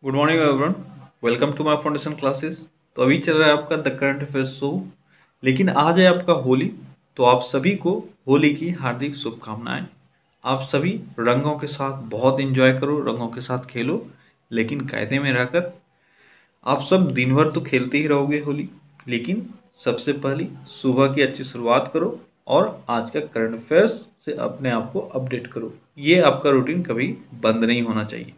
Good morning everyone, welcome to my foundation classes. तो अभी चल रहा है आपका द करंट अफेयर्स शो, लेकिन आज है आपका होली। तो आप सभी को होली की हार्दिक शुभकामनाएं। आप सभी रंगों के साथ बहुत एंजॉय करो, रंगों के साथ खेलो, लेकिन कायदे में रहकर। आप सब दिन भर तो खेलते ही रहोगे होली, लेकिन सबसे पहले सुबह की अच्छी शुरुआत करो और आज का करंट अफेयर्स से अपने आप को अपडेट करो। ये आपका रूटीन कभी बंद नहीं होना चाहिए।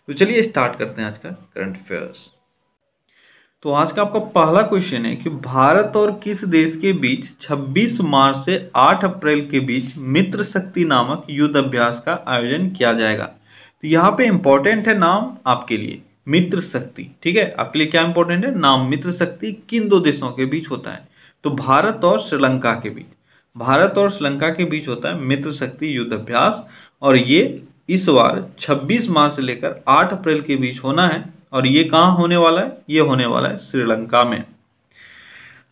तो चलिए स्टार्ट करते हैं आज का करंट अफेयर्स। तो आज का आपका पहला क्वेश्चन है कि भारत और किस देश के बीच 26 मार्च से 8 अप्रैल के बीच मित्र शक्ति नामक युद्ध अभ्यास का आयोजन किया जाएगा। तो यहाँ पे इंपॉर्टेंट है नाम आपके लिए, मित्र शक्ति। ठीक है, आपके लिए क्या इंपॉर्टेंट है नाम, मित्र शक्ति किन दो देशों के बीच होता है? तो भारत और श्रीलंका के बीच, भारत और श्रीलंका के बीच होता है मित्र शक्ति युद्ध अभ्यास। और ये इस बार 26 मार्च से लेकर 8 अप्रैल के बीच होना है। और ये कहाँ होने वाला है? ये होने वाला है श्रीलंका में।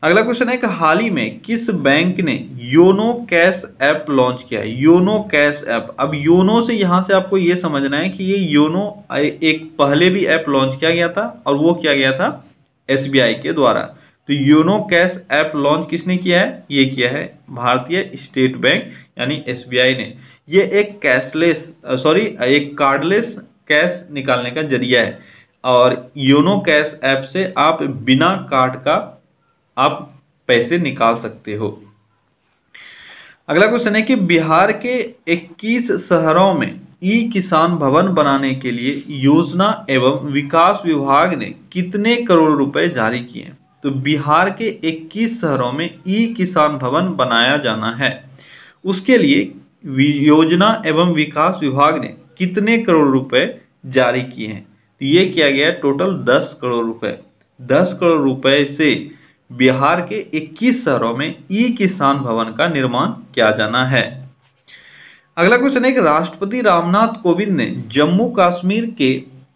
अगला क्वेश्चन है कि हाल ही में किस बैंक ने योनो कैश ऐप लॉन्च किया है? YONO cash app. अब योनो से यहां से आपको ये समझना है कि ये योनो एक पहले भी ऐप लॉन्च किया गया था, और वो किया गया था एसबीआई के द्वारा। तो योनो कैश ऐप लॉन्च किसने किया है? ये किया है भारतीय स्टेट बैंक यानी एसबीआई ने। ये एक एक कार्डलेस कैश निकालने का जरिया है, और योनो कैश ऐप से आप बिना कार्ड का आप पैसे निकाल सकते हो। अगला क्वेश्चन है कि बिहार के 21 शहरों में ई किसान भवन बनाने के लिए योजना एवं विकास विभाग ने कितने करोड़ रुपए जारी किए हैं? तो बिहार के 21 शहरों में ई किसान भवन बनाया जाना है, उसके लिए योजना एवं विकास विभाग ने कितने करोड़ रुपए जारी किए हैं? तो ये किया गया टोटल 10 करोड़ रुपए। 10 करोड़ रुपए से बिहार के 21 शहरों में ई किसान भवन का निर्माण किया जाना है। अगला क्वेश्चन है कि राष्ट्रपति रामनाथ कोविंद ने जम्मू कश्मीर के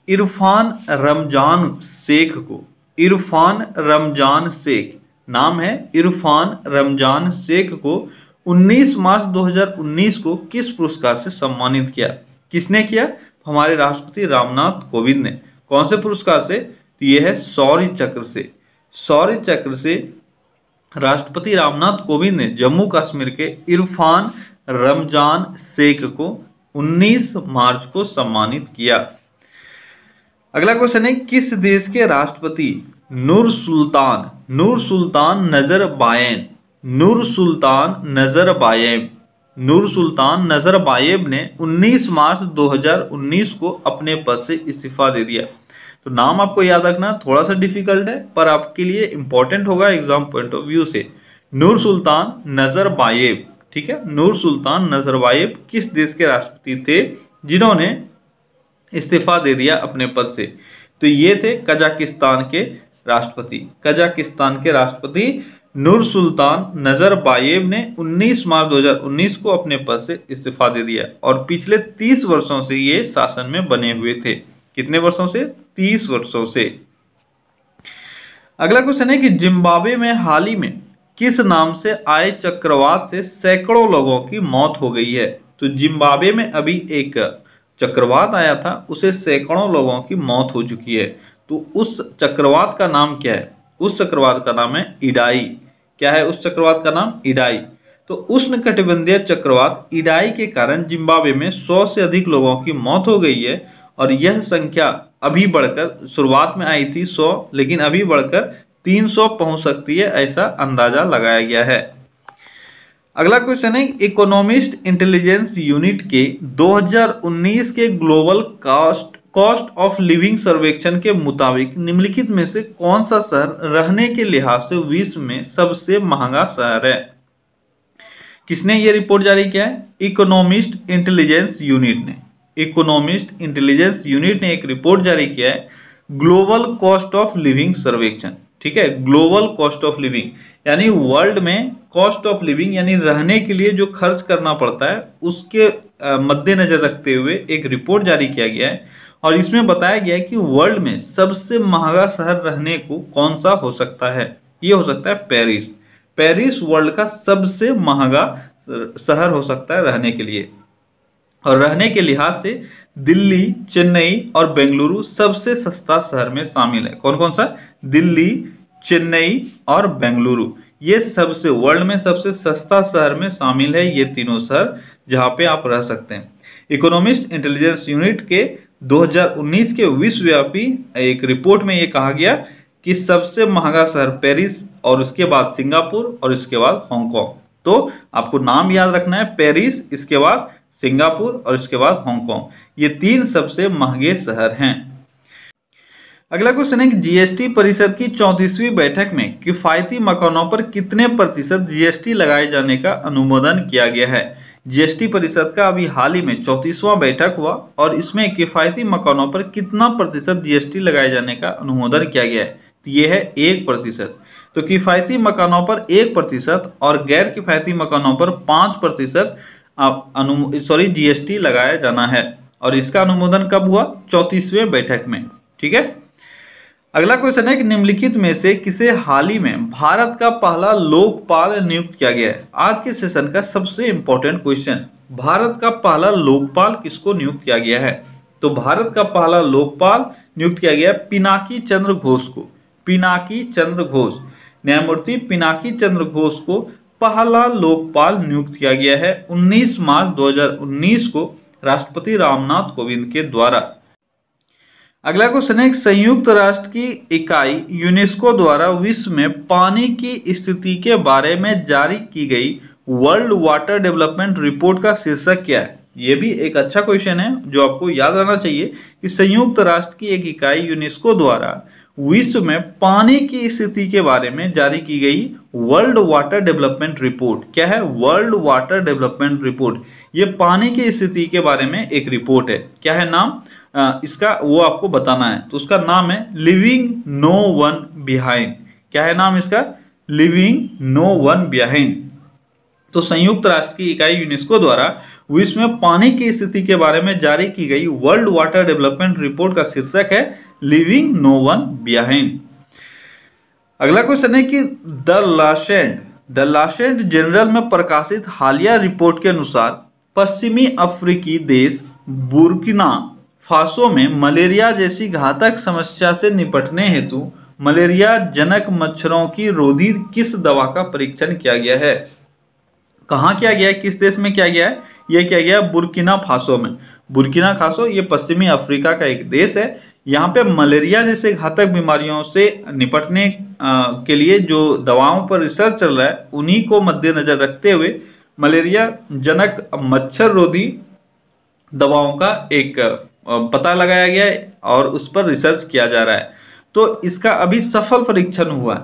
इरफान रमजान शेख को, इरफान रमजान शेख नाम है, इरफान रमजान शेख को 19 मार्च 2019 को किस पुरस्कार से सम्मानित किया? किसने किया? हमारे राष्ट्रपति रामनाथ कोविंद ने। कौन से पुरस्कार से? तो यह है शौर्य चक्र से। शौर्य चक्र से राष्ट्रपति रामनाथ कोविंद ने जम्मू कश्मीर के इरफान रमजान शेख को 19 मार्च को सम्मानित किया। अगला क्वेश्चन है किस देश के राष्ट्रपति नूर सुल्तान नजरबायेव ने 19 मार्च 2019 को अपने पद से इस्तीफा दे दिया। तो नाम आपको याद रखना थोड़ा सा डिफिकल्ट है, पर आपके लिए इंपॉर्टेंट होगा एग्जाम पॉइंट ऑफ व्यू से। नूर सुल्तान नजरबायेव, ठीक है, नूर सुल्तान नजरबायेव किस देश के राष्ट्रपति थे जिन्होंने इस्तीफा दे दिया अपने पद से? तो ये थे कजाकिस्तान के राष्ट्रपति। कजाकिस्तान के राष्ट्रपति नूर सुल्तान नजरबायेव ने 19 मार्च 2019 को अपने पद से इस्तीफा दे दिया, और पिछले 30 वर्षों से ये शासन में बने हुए थे। कितने वर्षों से? 30 वर्षों से। अगला क्वेश्चन है कि जिम्बाब्वे में हाल ही में किस नाम से आए चक्रवात से सैकड़ों लोगों की मौत हो गई है? तो जिम्बाब्वे में अभी एक चक्रवात आया था, उसे सैकड़ों लोगों की मौत हो चुकी है। तो उस चक्रवात का नाम क्या है? उस चक्रवात का नाम है इडाई। क्या है उस चक्रवात का नाम? इडाई। तो उष्णकटिबंधीय चक्रवात इडाई के कारण जिम्बाब्वे में 100 से अधिक लोगों की मौत हो गई है, और यह संख्या अभी बढ़कर, शुरुआत में आई थी 100, लेकिन अभी बढ़कर 300 पहुंच सकती है, ऐसा अंदाजा लगाया गया है। अगला क्वेश्चन है इकोनॉमिस्ट इंटेलिजेंस यूनिट के 2019 के ग्लोबल कॉस्ट ऑफ लिविंग सर्वेक्षण के मुताबिक निम्नलिखित में से कौन सा शहर रहने के लिहाज से विश्व में सबसे महंगा शहर है? किसने ये रिपोर्ट जारी किया है? इकोनॉमिस्ट इंटेलिजेंस यूनिट ने। इकोनॉमिस्ट इंटेलिजेंस यूनिट ने एक रिपोर्ट जारी किया है, ग्लोबल कॉस्ट ऑफ लिविंग सर्वेक्षण। ठीक है, ग्लोबल कॉस्ट ऑफ लिविंग यानी वर्ल्ड में कॉस्ट ऑफ लिविंग यानी रहने के लिए जो खर्च करना पड़ता है, उसके मद्देनजर रखते हुए एक रिपोर्ट जारी किया गया है, और इसमें बताया गया है कि वर्ल्ड में सबसे महंगा शहर रहने को कौन सा हो सकता है? ये हो सकता है पेरिस। पेरिस वर्ल्ड का सबसे महंगा शहर हो सकता है रहने के लिए, और रहने के लिहाज से दिल्ली, चेन्नई और बेंगलुरु सबसे सस्ता शहर में शामिल है। कौन कौन सा? दिल्ली, चेन्नई और बेंगलुरु, ये सबसे वर्ल्ड में सबसे सस्ता शहर में शामिल है, ये तीनों शहर जहां पे आप रह सकते हैं। इकोनॉमिस्ट इंटेलिजेंस यूनिट के 2019 के विश्वव्यापी एक रिपोर्ट में ये कहा गया कि सबसे महंगा शहर पेरिस और उसके बाद सिंगापुर और इसके बाद हांगकांग। तो आपको नाम याद रखना है, पेरिस, इसके बाद सिंगापुर और इसके बाद हांगकांग, ये तीन सबसे महंगे शहर हैं। अगला क्वेश्चन है कि जीएसटी परिषद की 34वीं बैठक में किफायती मकानों पर कितने प्रतिशत जीएसटी लगाए जाने का अनुमोदन किया गया है। जीएसटी परिषद का अभी हाल ही में 34वां बैठक हुआ और इसमें किफायती मकानों पर कितना प्रतिशत जीएसटी लगाए जाने का अनुमोदन किया गया है, तो ये है 1%। तो किफायती मकानों पर 1% और गैर किफायती मकानों पर 5% जीएसटी लगाया जाना है और इसका अनुमोदन कब हुआ? 34वें बैठक में। ठीक है। अगला क्वेश्चन है कि निम्नलिखित में से किसे हाल ही में भारत का पहला लोकपाल नियुक्त किया गया है। आज के सेशन का सबसे इंपॉर्टेंट क्वेश्चन, भारत का पहला लोकपाल किसको नियुक्त किया गया है? तो भारत का पहला लोकपाल नियुक्त किया गया पिनाकी चंद्र घोष को। पिनाकी चंद्र घोष, न्यायमूर्ति पिनाकी चंद्र घोष को पहला लोकपाल नियुक्त किया गया है 19 मार्च 2019 को राष्ट्रपति रामनाथ कोविंद के द्वारा। अगला क्वेश्चन है, संयुक्त राष्ट्र की इकाई यूनेस्को द्वारा विश्व में पानी की स्थिति के बारे में जारी की गई वर्ल्ड वाटर डेवलपमेंट रिपोर्ट का शीर्षक क्या है? ये भी एक अच्छा क्वेश्चन है जो आपको याद रहना चाहिए कि संयुक्त राष्ट्र की एक इकाई यूनेस्को द्वारा विश्व में पानी की स्थिति के बारे में जारी की गई वर्ल्ड वाटर डेवलपमेंट रिपोर्ट क्या है? World water development report. ये पानी की स्थिति के बारे में एक रिपोर्ट है। क्या है नाम इसका, वो आपको बताना है। तो उसका नाम है लिविंग नो वन बिहाइंड। क्या है नाम इसका? Living no one behind. तो संयुक्त राष्ट्र की इकाई यूनेस्को द्वारा विश्व में पानी की स्थिति के बारे में जारी की गई वर्ल्ड वाटर डेवलपमेंट रिपोर्ट का शीर्षक है लिविंग नो वन बिहाइंड। अगला क्वेश्चन है कि द लासेंट जर्नल में प्रकाशित हालिया रिपोर्ट के अनुसार पश्चिमी अफ्रीकी देश बुर्किना फासो में मलेरिया जैसी घातक समस्या से निपटने हेतु मलेरिया जनक मच्छरों की रोधी किस दवा का परीक्षण किया गया है? कहाँ किया गया है? किस देश में किया गया है? यह किया गया बुर्किना फासो में। बुर्किना फासो ये पश्चिमी अफ्रीका का एक देश है। यहाँ पे मलेरिया जैसे घातक बीमारियों से निपटने के लिए जो दवाओं पर रिसर्च चल रहा है, उन्हीं को मद्देनजर रखते हुए मलेरिया जनक मच्छर रोधी दवाओं का एक पता लगाया गया है और उस पर रिसर्च किया जा रहा है। तो इसका अभी सफल परीक्षण हुआ।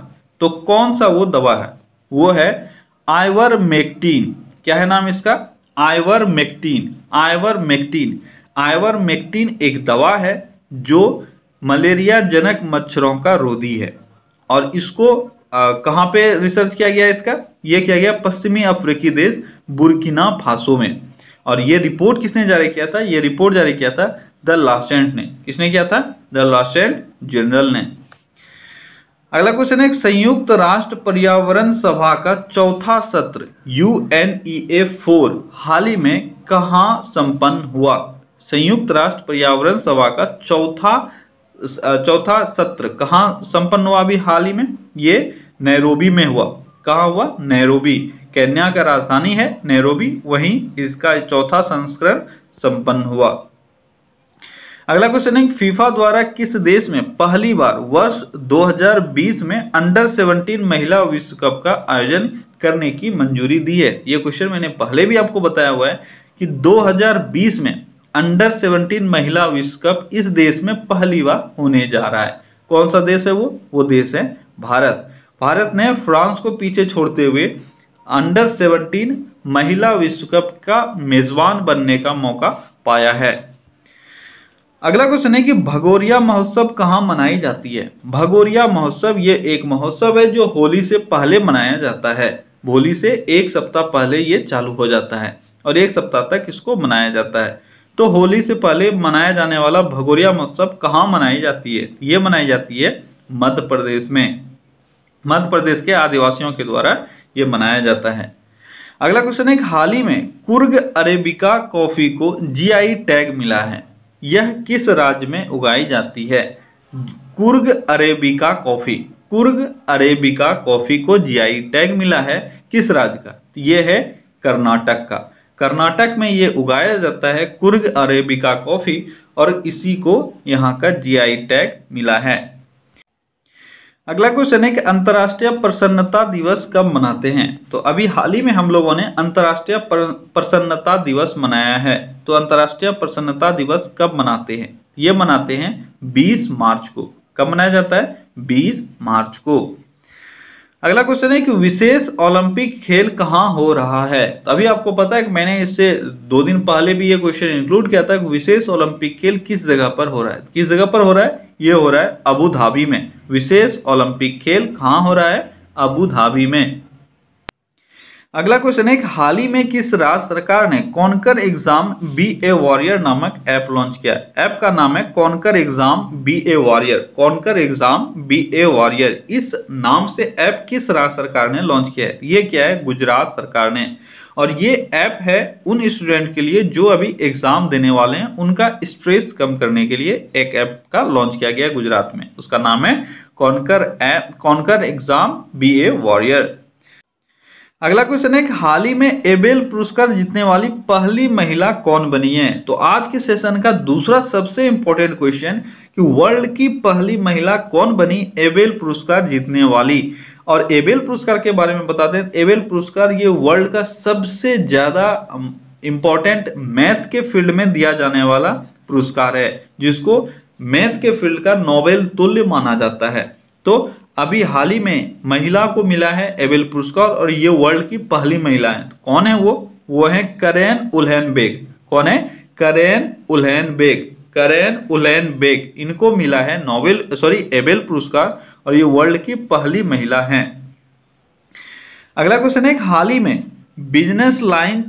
तो कौन सा वो दवा है? वो है आइवरमेक्टिन। क्या है नाम इसका? आइवरमेक्टिन। आइवरमेक्टिन। आइवरमेक्टिन एक दवा है जो मलेरिया जनक मच्छरों का रोधी है और इसको कहाँ पे रिसर्च किया गया? इसका ये किया गया पश्चिमी अफ्रीकी देश बुर्किना फासो में। और ये रिपोर्ट किसने जारी किया था? ये रिपोर्ट जारी किया था द लासेंट ने। किसने किया था? द लासेंट जर्नल ने। अगला क्वेश्चन है, संयुक्त राष्ट्र पर्यावरण सभा का चौथा सत्र UNEA 4 हाल ही में कहाँ संपन्न हुआ? संयुक्त राष्ट्र पर्यावरण सभा का चौथा सत्र कहाँ संपन्न हुआ अभी हाल ही में? ये नैरोबी में हुआ। कहाँ हुआ? नैरोबी। केन्या का राजधानी है नैरोबी, वहीं इसका चौथा संस्करण संपन्न हुआ। अगला क्वेश्चन है, फीफा द्वारा किस देश में पहली बार वर्ष 2020 में अंडर 17 महिला विश्व कप का आयोजन करने की मंजूरी दी है? ये क्वेश्चन मैंने पहले भी आपको बताया हुआ है कि 2020 में अंडर 17 महिला विश्व कप इस देश में पहली बार होने जा रहा है। कौन सा देश है वो? वो देश है भारत। भारत ने फ्रांस को पीछे छोड़ते हुए अंडर 17 महिला विश्व कप का मेजबान बनने का मौका पाया है। अगला क्वेश्चन है कि भगोरिया महोत्सव कहाँ मनाई जाती है? भगोरिया महोत्सव ये एक महोत्सव है जो होली से पहले मनाया जाता है। होली से एक सप्ताह पहले ये चालू हो जाता है और एक सप्ताह तक इसको मनाया जाता है। तो होली से पहले मनाया जाने वाला भगोरिया महोत्सव कहाँ मनाई जाती है? ये मनाई जाती है मध्य प्रदेश में। मध्य प्रदेश के आदिवासियों के द्वारा ये मनाया जाता है। अगला क्वेश्चन है, हाल ही में कुर्ग अरेबिका कॉफी को GI टैग मिला है। यह किस राज्य में उगाई जाती है? Coorg arabica coffee. Coorg arabica coffee को जीआई टैग मिला है किस राज्य का? यह है कर्नाटक का। कर्नाटक में ये उगाया जाता है कुर्ग अरेबिका कॉफी और इसी को यहाँ का जीआई टैग मिला है। अगला क्वेश्चन है कि अंतर्राष्ट्रीय प्रसन्नता दिवस कब मनाते हैं? तो अभी हाल ही में हम लोगों ने अंतर्राष्ट्रीय प्रसन्नता दिवस मनाया है। तो अंतर्राष्ट्रीय प्रसन्नता दिवस कब मनाते हैं? ये मनाते हैं 20 मार्च को। कब मनाया जाता है? 20 मार्च को। अगला क्वेश्चन है कि विशेष ओलंपिक खेल कहाँ हो रहा है? तो अभी आपको पता है कि मैंने इससे 2 दिन पहले भी ये क्वेश्चन इंक्लूड किया था कि विशेष ओलंपिक खेल किस जगह पर हो रहा है? किस जगह पर हो रहा है? ये हो रहा है अबू धाबी में। विशेष ओलंपिक खेल कहाँ हो रहा है? अबू धाबी में। अगला क्वेश्चन है कि हाल ही में किस राज्य सरकार ने conquer exam be a warrior नामक ऐप लॉन्च किया? ऐप का नाम है conquer exam be a warrior. Conquer exam be a warrior, इस नाम से ऐप किस राज्य सरकार ने लॉन्च किया है? ये क्या है? गुजरात सरकार ने। और ये ऐप है उन स्टूडेंट के लिए जो अभी एग्जाम देने वाले हैं, उनका स्ट्रेस कम करने के लिए एक ऐप का लॉन्च किया गया है गुजरात में। उसका नाम है conquer exam be a warrior. अगला क्वेश्चन है कि हाल ही में एबेल पुरस्कार जीतने वाली पहली महिला कौन बनी है? तो आज के सेशन का दूसरा सबसे इंपॉर्टेंट क्वेश्चन कि वर्ल्ड की पहली महिला कौन बनी एबेल पुरस्कार जीतने वाली? और एबेल पुरस्कार के बारे में बता दें, एबेल पुरस्कार ये वर्ल्ड का सबसे ज्यादा इंपॉर्टेंट मैथ के फील्ड में दिया जाने वाला पुरस्कार है, जिसको मैथ के फील्ड का नोबेल तुल्य माना जाता है। तो अभी हाल ही में महिला को मिला है एबेल पुरस्कार और ये वर्ल्ड की पहली महिला है। तो कौन है वो है करेन उल्हेनबेग। कौन है? करेन उल्हेनबेग। करेन उल्हेनबेग, इनको मिला है एबेल पुरस्कार और ये वर्ल्ड की पहली महिला हैं। अगला क्वेश्चन है हाल ही में business line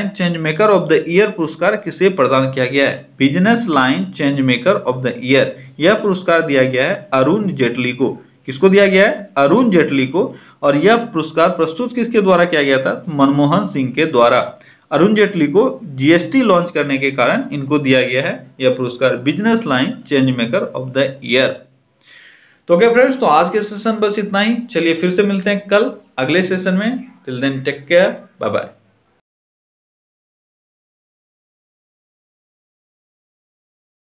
change maker of the year पुरस्कार किसे प्रदान किया गया है? Business line change maker of the year, यह पुरस्कार दिया गया है अरुण जेटली को। किसको दिया गया है? अरुण जेटली को। और यह पुरस्कार प्रस्तुत किसके द्वारा किया गया था? मनमोहन सिंह के द्वारा। अरुण जेटली को जीएसटी लॉन्च करने के कारण इनको दिया गया है यह पुरस्कार, business line change maker of the year. तो ओके फ्रेंड्स, तो आज के सेशन बस इतना ही। चलिए फिर से मिलते हैं कल अगले सेशन में। Till then take care, bye bye.